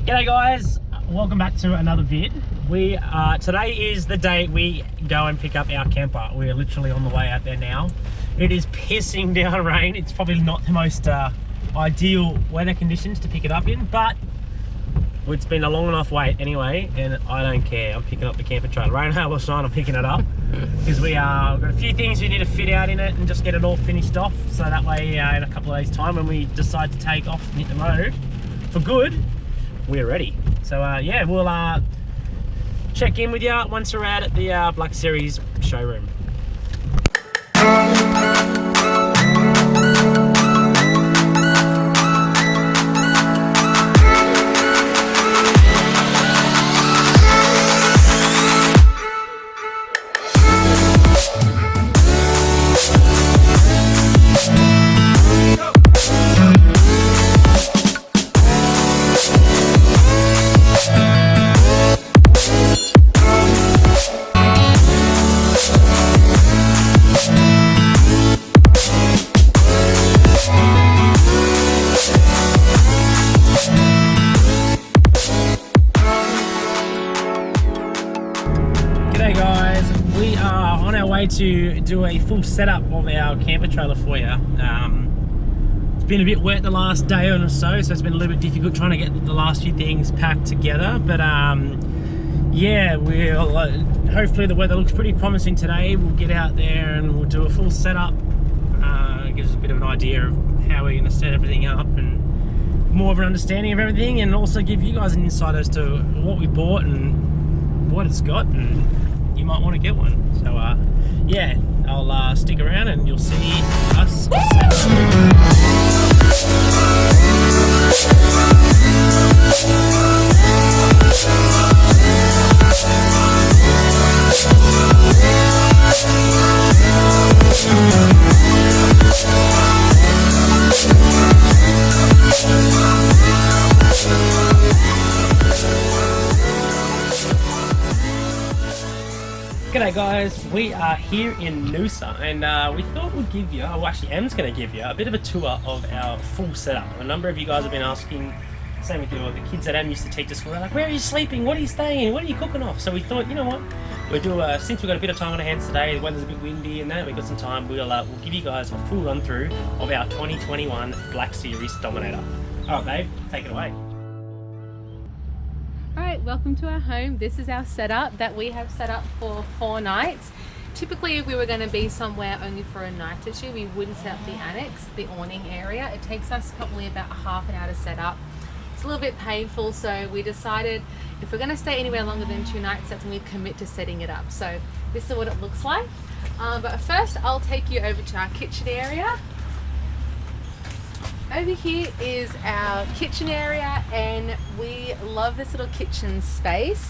G'day guys, welcome back to another vid. Today is the day we go and pick up our camper. We're literally on the way out there now. It is pissing down rain. It's probably not the most ideal weather conditions to pick it up in, but it's been a long enough wait anyway, and I don't care. I'm picking up the camper trailer. Rain, hail or shine, I'm picking it up because we've got a few things we need to fit out in it and just get it all finished off, so that way in a couple of days time when we decide to take off and hit the road for good, we're ready. So yeah, we'll check in with you once we're out at the Black Series showroom. G'day guys, we are on our way to do a full setup of our camper trailer for you. It's been a bit wet the last day or so it's been a little bit difficult trying to get the last few things packed together, but yeah, we'll hopefully the weather looks pretty promising today. We'll get out there and we'll do a full setup. Gives us a bit of an idea of how we're going to set everything up and more of an understanding of everything, and also give you guys an insight as to what we bought and what it's got, and you might want to get one. So yeah, I'll stick around and you'll see us set G'day guys, we are here in Noosa, and we thought we'd give you, well actually Em's going to give you a bit of a tour of our full setup. A number of you guys have been asking, same with the kids that Em used to take to school, they're like, where are you sleeping, what are you staying, what are you cooking off? So we thought, you know what, we'll do, since we've got a bit of time on our hands today, the weather's a bit windy and that, we've got some time, we'll give you guys a full run through of our 2021 Black Series Dominator. Alright babe, take it away. Alright, welcome to our home. This is our setup that we have set up for 4 nights. Typically if we were going to be somewhere only for a night or two, we wouldn't set up the annex, the awning area. It takes us probably about half an hour to set up. It's a little bit painful, so we decided if we're going to stay anywhere longer than 2 nights, that's when we commit to setting it up. So this is what it looks like. But first I'll take you over to our kitchen area. Over here is our kitchen area, and we love this little kitchen space.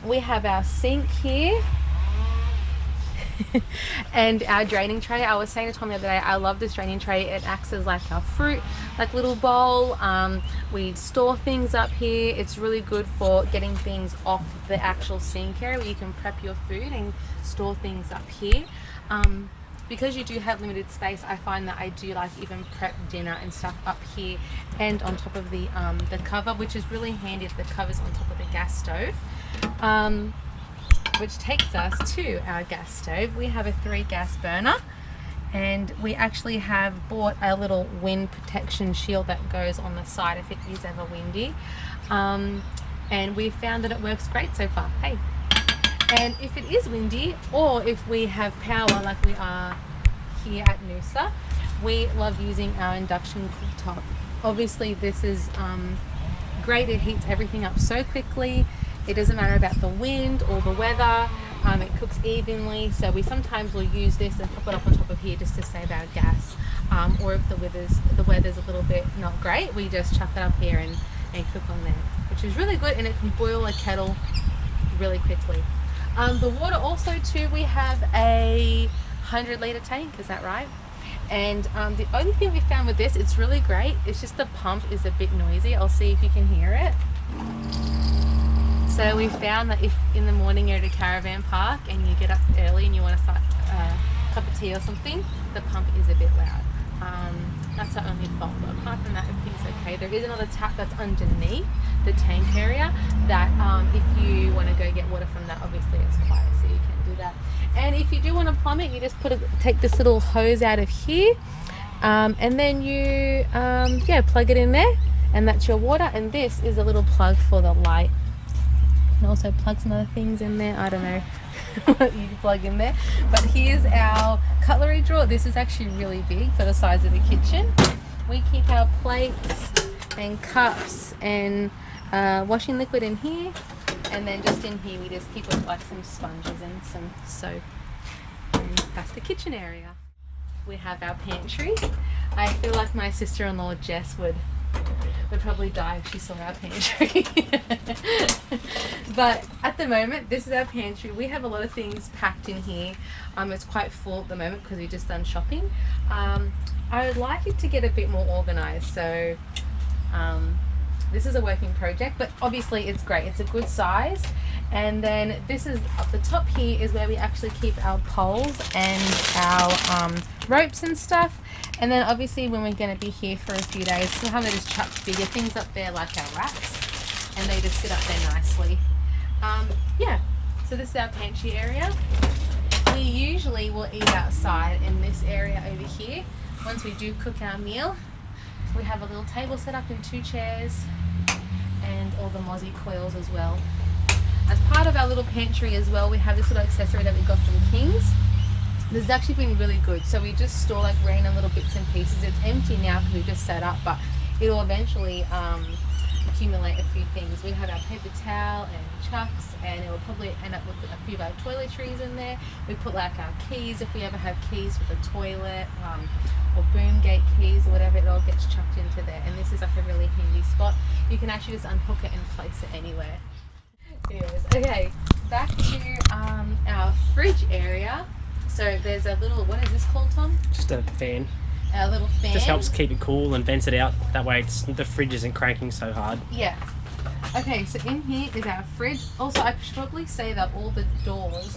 We have our sink here and our draining tray. I was saying to Tom the other day, I love this draining tray. It acts as like our fruit, like little bowl. We store things up here. It's really good for getting things off the actual sink area where you can prep your food and store things up here. Because you do have limited space, I find that I do like even prep dinner and stuff up here and on top of the cover, which is really handy if the cover's on top of the gas stove. Which takes us to our gas stove. We have a 3 gas burner, and we actually have bought a little wind protection shield that goes on the side if it is ever windy. And we found that it works great so far. Hey. And if it is windy, or if we have power like we are here at Noosa, we love using our induction cooktop. Obviously this is great, it heats everything up so quickly. It doesn't matter about the wind or the weather, it cooks evenly, so we sometimes will use this and pop it up on top of here just to save our gas. Or if the weather's a little bit not great, we just chuck it up here and cook on there, which is really good, and it can boil a kettle really quickly. The water also too, we have a 100-litre tank, is that right? And the only thing we found with this, it's really great, it's just the pump is a bit noisy. I'll see if you can hear it. So we found that if in the morning you're at a caravan park and you get up early and you want to start a cup of tea or something, the pump is a bit loud. That's our only fault, but apart from that, everything's okay. There is another tap that's underneath the tank area, that if you want to go get water from that, obviously it's quiet, so you can do that. And if you do want to plumb it, you just take this little hose out of here, and then you plug it in there, and that's your water. And this is a little plug for the light, and also plug some other things in there. I don't know what you plug in there, but here's our cutlery drawer. This is actually really big for the size of the kitchen. We keep our plates and cups and washing liquid in here, and then just in here we just keep with like some sponges and some soap, and that's the kitchen area. We have our pantry. I feel like my sister-in-law Jess would probably die if she saw our pantry. But at the moment, this is our pantry. We have a lot of things packed in here. It's quite full at the moment because we've just done shopping. I would like it to get a bit more organized, so this is a working project, but obviously it's great. It's a good size. And then this is up the top here is where we actually keep our poles and our ropes and stuff. And then obviously when we're going to be here for a few days, sometimes they just chuck bigger things up there like our racks, and they just sit up there nicely. So this is our pantry area. We usually will eat outside in this area over here. Once we do cook our meal, we have a little table set up and 2 chairs and all the mozzie coils as well. As part of our little pantry as well, we have this little accessory that we got from King's. This has actually been really good. So we just store like random little bits and pieces. It's empty now because we've just set up, but it'll eventually accumulate a few things. We have our paper towel and chucks, and it will probably end up with a few of our toiletries in there. We put like our keys, if we ever have keys for the toilet, or boom gate keys or whatever, it all gets chucked into there. And this is like a really handy spot. You can actually just unhook it and place it anywhere. Anyways, okay, back to our fridge area. So there's a little, what is this called, Tom? Just a fan. A little fan. Just helps keep it cool and vents it out. That way the fridge isn't cranking so hard. Yeah. Okay, so in here is our fridge. Also, I should probably say that all the doors,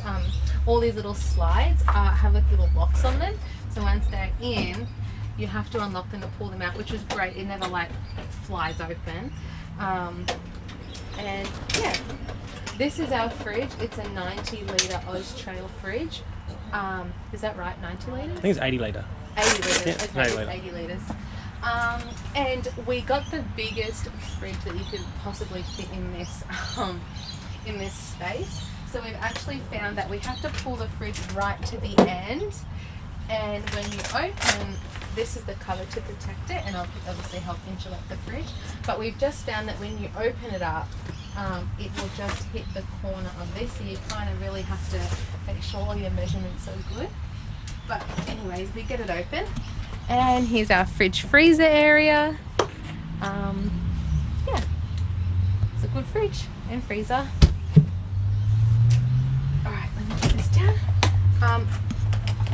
all these little slides have like little locks on them. So once they're in, you have to unlock them to pull them out, which is great. It never like flies open. And yeah, this is our fridge. It's a 90 litre Oz Trail fridge. Is that right? 90 litres? I think it's 80 litre. 80 litres. Yeah, okay, 80 litres. And we got the biggest fridge that you could possibly fit in this space. So we've actually found that we have to pull the fridge right to the end, and when you open, this is the cover to protect it, and it'll obviously help insulate the fridge. But we've just found that when you open it up, it will just hit the corner of this, so you kind of really have to make sure all your measurements are good. But anyways, we get it open, and here's our fridge freezer area. Yeah, it's a good fridge and freezer. All right, let me put this down.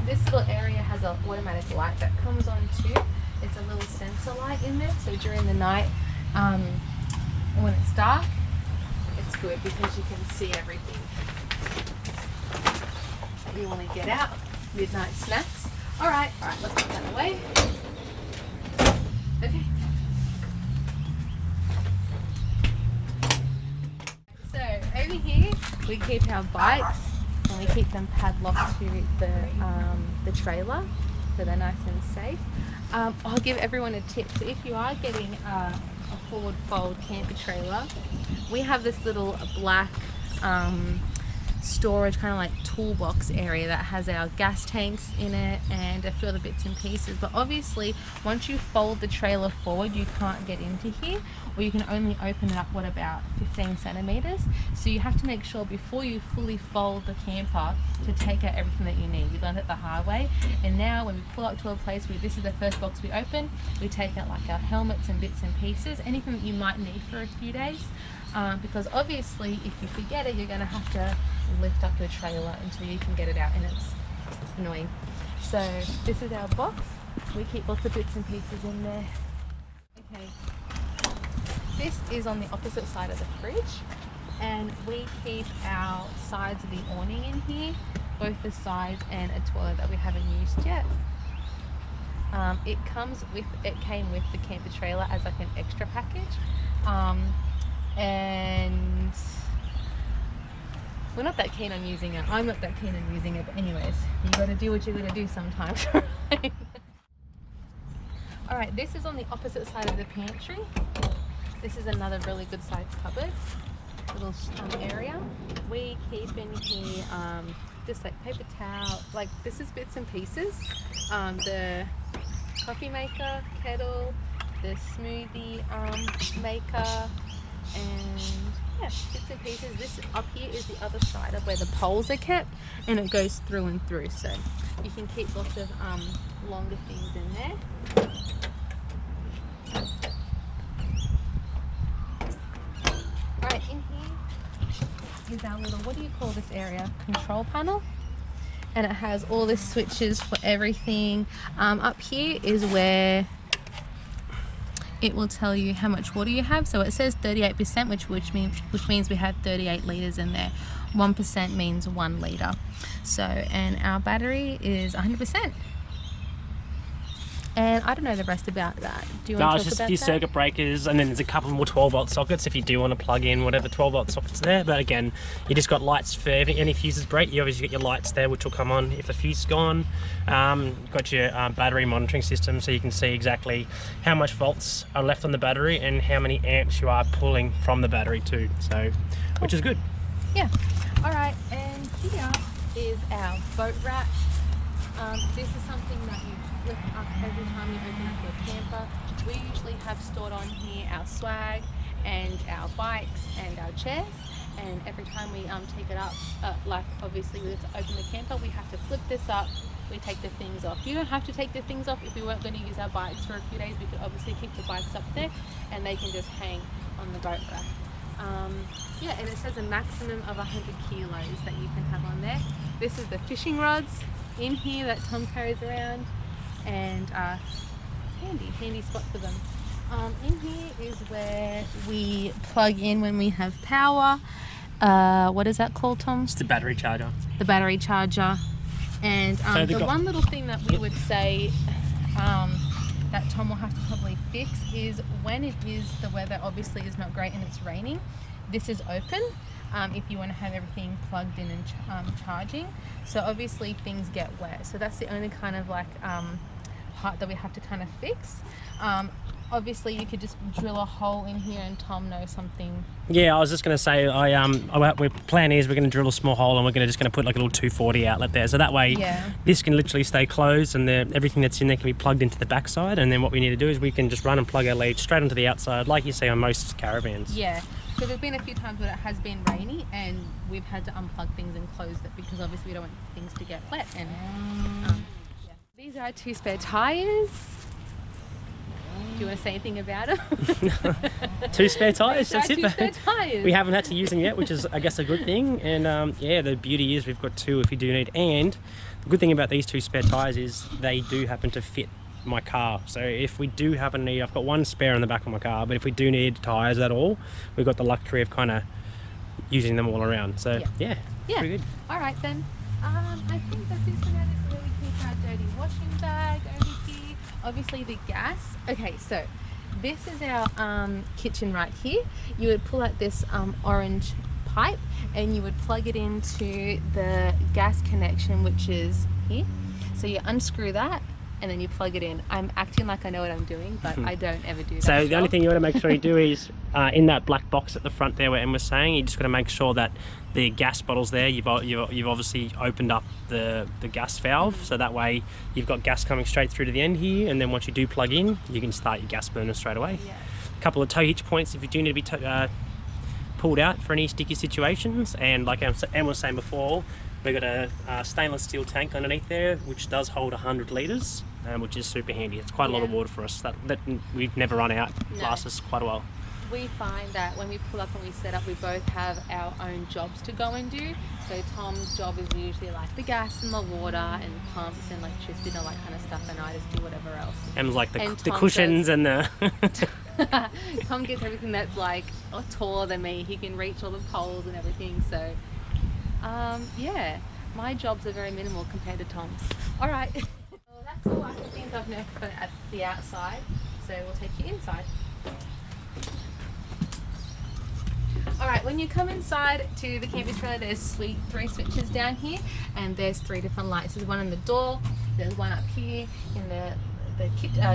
This little area has an automatic light that comes on too. It's a little sensor light in there, so during the night, when it's dark, it's good because you can see everything. You want to get out, midnight snacks. All right, let's put that away. Okay. So over here, we keep our bikes, and we keep them padlocked to the trailer, so they're nice and safe. I'll give everyone a tip. So if you are getting a forward fold camper trailer, we have this little black storage kind of like toolbox area that has our gas tanks in it and a few other bits and pieces. But obviously once you fold the trailer forward, you can't get into here, or you can only open it up about 15 centimeters. So you have to make sure before you fully fold the camper to take out everything that you need. We learned it the hard way, and now when we pull up to a place where this is the first box we open, we take out like our helmets and bits and pieces, anything that you might need for a few days, because obviously if you forget it, you're going to have to lift up your trailer until you can get it out, and it's annoying. So this is our box. We keep lots of bits and pieces in there. Okay, this is on the opposite side of the fridge, and we keep our sides of the awning in here, both the sides and a toilet that we haven't used yet. It came with the camper trailer as like an extra package. and we're not that keen on using it. I'm not that keen on using it, but anyways, you got to do what you got to do sometimes, right? All right, this is on the opposite side of the pantry. This is another really good sized cupboard, little area. We keep in here just like paper towel, like this is bits and pieces. The coffee maker, kettle, the smoothie maker, and yeah, bits and pieces. This up here is the other side of where the poles are kept, and it goes through and through, so you can keep lots of longer things in there. Right, in here is our little, what do you call this area? Control panel. And it has all the switches for everything. Up here is where it will tell you how much water you have. So it says 38%, which means we have 38 liters in there. 1% means 1 liter. So, and our battery is 100%. And I don't know the rest about that. Do you want to talk about that? No, it's just a few circuit breakers, and then there's a couple more 12-volt sockets if you do want to plug in whatever 12-volt sockets there. But again, you just got lights for any fuses break. You obviously got your lights there, which will come on if the fuse is gone. You've got your battery monitoring system, so you can see exactly how much volts are left on the battery and how many amps you are pulling from the battery too. So, which is good. Yeah. All right, and here is our boat rack. This is something that you flip up every time you open up your camper. We usually have stored on here our swag and our bikes and our chairs, and every time we take it up, like obviously we have to open the camper, we have to flip this up, we take the things off. You don't have to take the things off. If we weren't going to use our bikes for a few days, we could obviously keep the bikes up there and they can just hang on the boat rack. Yeah, and it says a maximum of 100 kilos that you can have on there. This is the fishing rods in here that Tom carries around, and handy spot for them. In here is where we plug in when we have power. What is that called, Tom? It's the battery charger. The battery charger. And the one little thing that we would say that Tom will have to probably fix is when it is, the weather obviously is not great and it's raining, this is open if you want to have everything plugged in and charging. So obviously things get wet. So that's the only kind of like part that we have to kind of fix. Obviously you could just drill a hole in here, and Tom knows something. Yeah, I was just going to say, our plan is we're going to drill a small hole and we're just going to put like a little 240 outlet there, so that way this can literally stay closed and everything that's in there can be plugged into the backside, and then what we need to do is we can just run and plug our lead straight onto the outside like you see on most caravans. Yeah, because there's been a few times where it has been rainy and we've had to unplug things and close it because obviously we don't want things to get wet. And these are our 2 spare tyres. Do you want to say anything about them? 2 spare tyres, that's it. 2 spare tyres. We haven't had to use them yet, which is, I guess, a good thing. And yeah, the beauty is we've got 2 if you do need. And the good thing about these 2 spare tyres is they do happen to fit my car. So if we do happen to need, I've got 1 spare in the back of my car, but if we do need tyres at all, we've got the luxury of kind of using them all around. So yeah, pretty good. All right then. I think that's it for now. This is where we keep our dirty washing bag over here. Obviously the gas. Okay, so this is our kitchen right here. You would pull out this orange pipe and you would plug it into the gas connection, which is here. So you unscrew that and then you plug it in. I'm acting like I know what I'm doing, but I don't ever do that. So the only thing you want to make sure you do is in that black box at the front there where Em was saying, you just got to make sure that the gas bottles there, you've obviously opened up the gas valve, so that way you've got gas coming straight through to the end here, and then once you do plug in, you can start your gas burner straight away. Yeah. A couple of tow hitch points if you do need to be pulled out for any sticky situations, and like Em was saying before, we've got a stainless steel tank underneath there which does hold 100 litres, which is super handy. It's quite a lot of water for us that we've never run out. It lasts us quite a while. We find that when we pull up and we set up, we both have our own jobs to go and do. So Tom's job is usually like the gas and the water and pumps and electricity and all that kind of stuff, and I just do whatever else. Em's like the cushions and the... Tom gets everything that's like taller than me. He can reach all the poles and everything. So yeah, my jobs are very minimal compared to Tom's. All right. Well, that's all I can think of now for at the outside. So we'll take you inside. Alright, when you come inside to the camper trailer, there's three switches down here, and there's 3 different lights. There's one in the door, there's one up here in the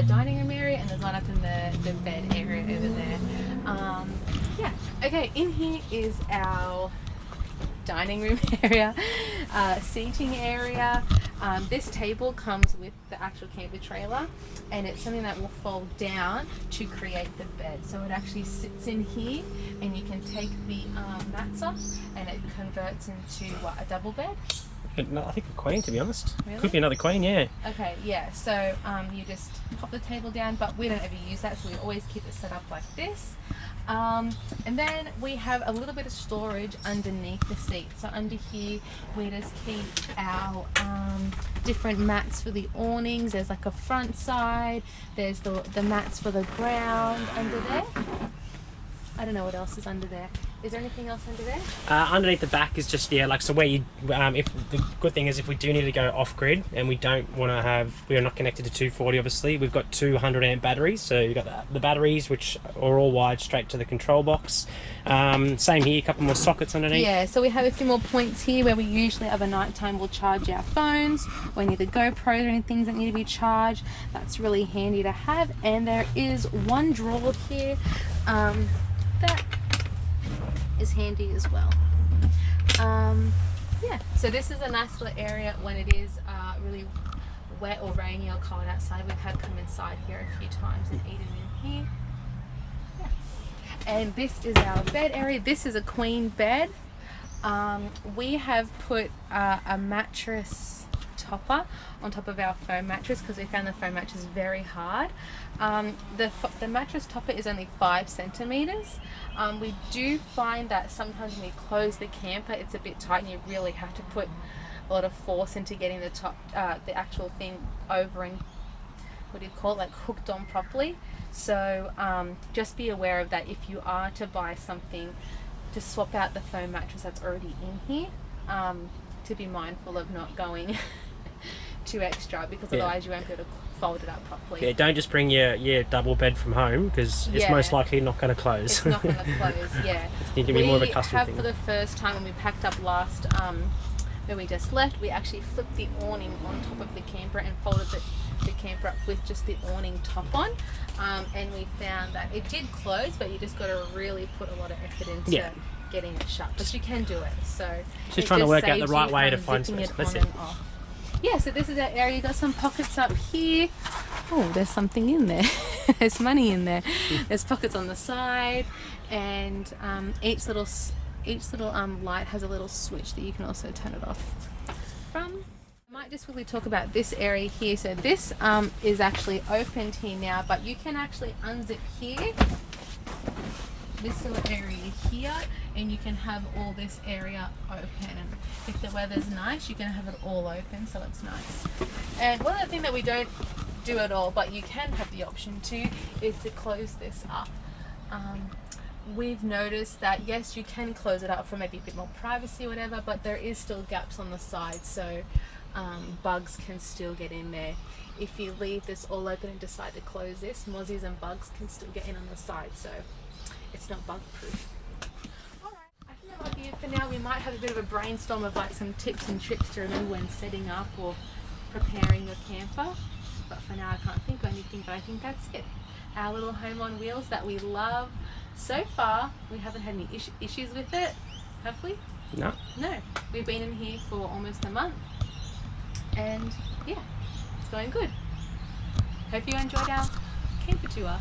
dining room area, and there's one up in the bed area over there. Yeah, okay, in here is our dining room area, seating area. This table comes with the actual camper trailer, and it's something that will fold down to create the bed. So it actually sits in here, and you can take the mats off, and it converts into what, a double bed? No, I think a queen, to be honest. Really? Could be another queen, yeah. Okay, yeah, so you just pop the table down, but we don't ever use that, so we always keep it set up like this. And then we have a little bit of storage underneath the seat. So under here we just keep our different mats for the awnings. There's like a front side, there's the mats for the ground under there. I don't know what else is under there. Is there anything else under there? Underneath the back is just, yeah, like, so where you, if the good thing is if we do need to go off grid and we don't want to have, we are not connected to 240 obviously, we've got 200 amp batteries, so you've got the batteries which are all wired straight to the control box. Same here, a couple more sockets underneath. Yeah, so we have a few more points here where we usually over night time will charge our phones, or any of the GoPros or any things that need to be charged. That's really handy to have. And there is one drawer here that is handy as well. Yeah, so this is a nice little area when it is really wet or rainy or cold outside. We've had come inside here a few times and eaten in here. Yeah. And this is our bed area. This is a queen bed. We have put a mattress topper on top of our foam mattress because we found the foam mattress very hard. The mattress topper is only 5 centimeters. We do find that sometimes when we close the camper it's a bit tight and you really have to put a lot of force into getting the top, the actual thing over and, what do you call it, like hooked on properly. So just be aware of that if you are to buy something, to swap out the foam mattress that's already in here, to be mindful of not going too extra, because otherwise you won't be able to fold it up properly. Yeah, don't just bring your double bed from home because it's most likely not going to close. It's not going to close, yeah. It's need to be more of a custom thing. For the first time when we packed up last, when we just left, we actually flipped the awning on top of the camper and folded the camper up with just the awning top on, and we found that it did close, but you just got to really put a lot of effort into getting it shut, but you can do it. So just trying to work out the right way to find space. That's it. Yeah, so this is our area. You've got some pockets up here. Oh, there's something in there. There's money in there. There's pockets on the side, and each little light has a little switch that you can also turn it off from. I might just quickly talk about this area here. So this is actually opened here now, but you can actually unzip here, this little area here, and you can have all this area open. And if the weather's nice, you can have it all open, so it's nice. And one other thing that we don't do at all, but you can have the option to, is to close this up. We've noticed that yes, you can close it up for maybe a bit more privacy or whatever, but there is still gaps on the side, so bugs can still get in there. If you leave this all open and decide to close this, mozzies and bugs can still get in on the side, so it's not bug proof. Alright, I think that might be it for now. We might have a bit of a brainstorm of like some tips and tricks to remember when setting up or preparing your camper, but for now I can't think of anything, but I think that's it. Our little home on wheels that we love. So far we haven't had any issues with it, have we? No. We've been in here for almost a month, and yeah, it's going good. Hope you enjoyed our camper tour.